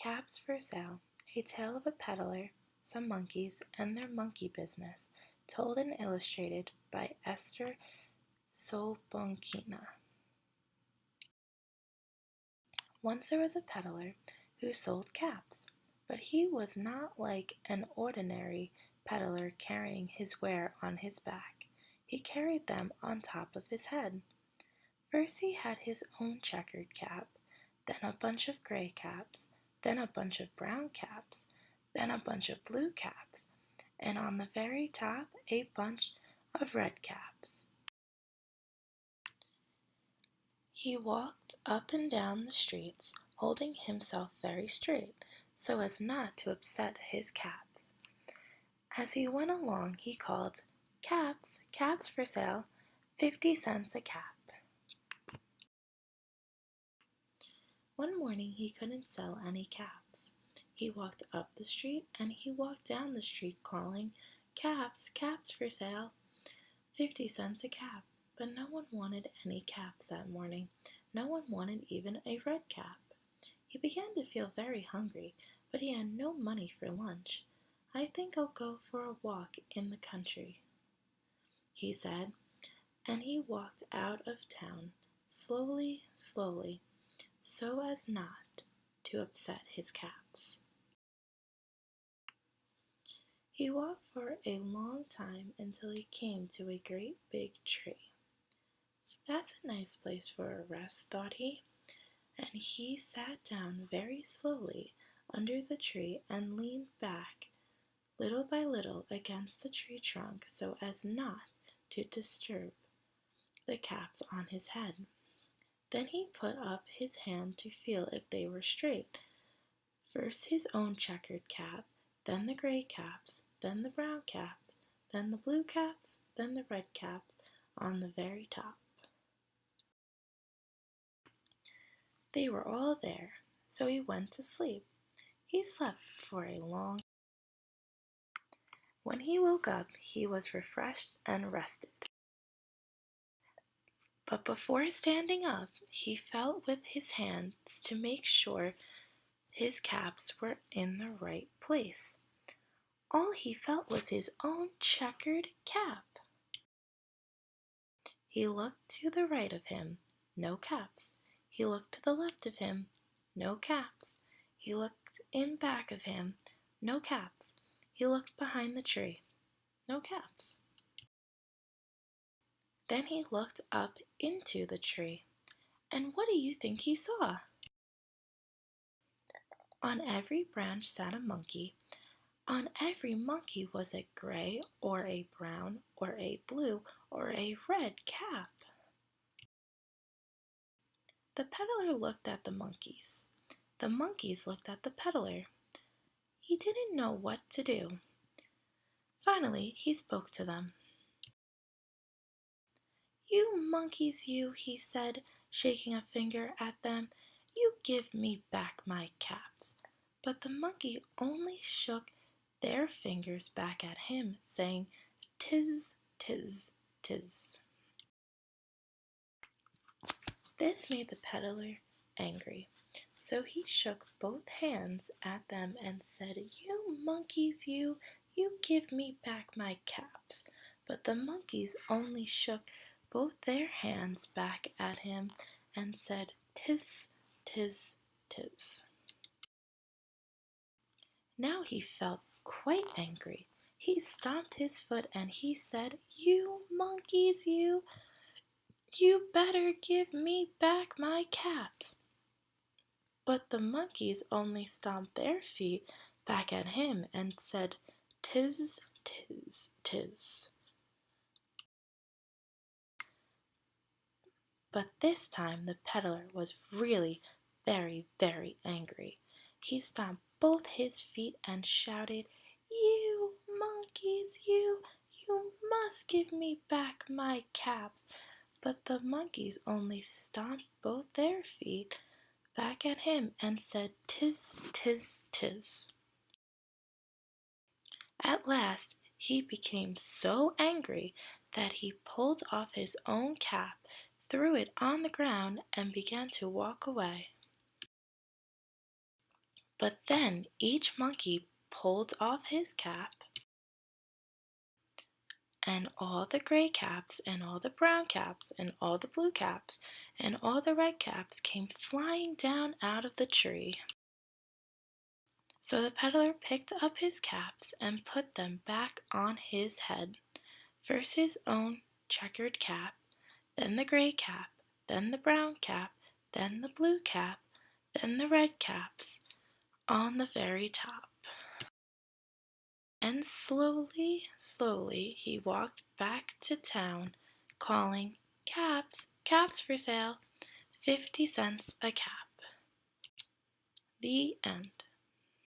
Caps for Sale, a tale of a peddler, some monkeys, and their monkey business, told and illustrated by Esther Solbonkina. Once there was a peddler who sold caps, but he was not like an ordinary peddler carrying his ware on his back. He carried them on top of his head. First he had his own checkered cap, then a bunch of gray caps, then a bunch of brown caps, then a bunch of blue caps, and on the very top a bunch of red caps. He walked up and down the streets, holding himself very straight, so as not to upset his caps. As he went along he called, "Caps, caps for sale, 50 cents a cap." One morning he couldn't sell any caps. He walked up the street and he walked down the street calling, "Caps, caps for sale, 50 cents a cap." But no one wanted any caps that morning. No one wanted even a red cap. He began to feel very hungry, but he had no money for lunch. "I think I'll go for a walk in the country," he said, and he walked out of town, slowly, slowly, so as not to upset his caps. He walked for a long time until he came to a great big tree. "That's a nice place for a rest," thought he, and he sat down very slowly under the tree and leaned back little by little against the tree trunk so as not to disturb the caps on his head. Then he put up his hand to feel if they were straight. First his own checkered cap, then the gray caps, then the brown caps, then the blue caps, then the red caps on the very top. They were all there, so he went to sleep. He slept for a long time. When he woke up, he was refreshed and rested. But before standing up, he felt with his hands to make sure his caps were in the right place. All he felt was his own checkered cap. He looked to the right of him, no caps. He looked to the left of him, no caps. He looked in back of him, no caps. He looked behind the tree, no caps. Then he looked up into the tree, and what do you think he saw? On every branch sat a monkey. On every monkey was a gray or a brown or a blue or a red cap. The peddler looked at the monkeys. The monkeys looked at the peddler. He didn't know what to do. Finally, he spoke to them. "You monkeys, you," he said, shaking a finger at them, "you give me back my caps." But the monkey only shook their fingers back at him, saying, "Tis, tis, tis." This made the peddler angry, so he shook both hands at them and said, "You monkeys, you give me back my caps." But the monkeys only shook both their hands back at him and said, "Tis, tis, tis." Now he felt quite angry. He stomped his foot and he said, "You monkeys, you better give me back my caps." But the monkeys only stomped their feet back at him and said, "Tis, tis, tis." But this time the peddler was really very, very angry. He stomped both his feet and shouted, "You monkeys, you must give me back my caps." But the monkeys only stomped both their feet back at him and said, "Tis, tis, tis." At last he became so angry that he pulled off his own cap, threw it on the ground, and began to walk away. But then each monkey pulled off his cap, and all the gray caps, and all the brown caps, and all the blue caps, and all the red caps came flying down out of the tree. So the peddler picked up his caps and put them back on his head. First his own checkered cap, then the gray cap, then the brown cap, then the blue cap, then the red caps on the very top. And slowly, slowly he walked back to town, calling, "Caps, caps for sale, 50 cents a cap." The end.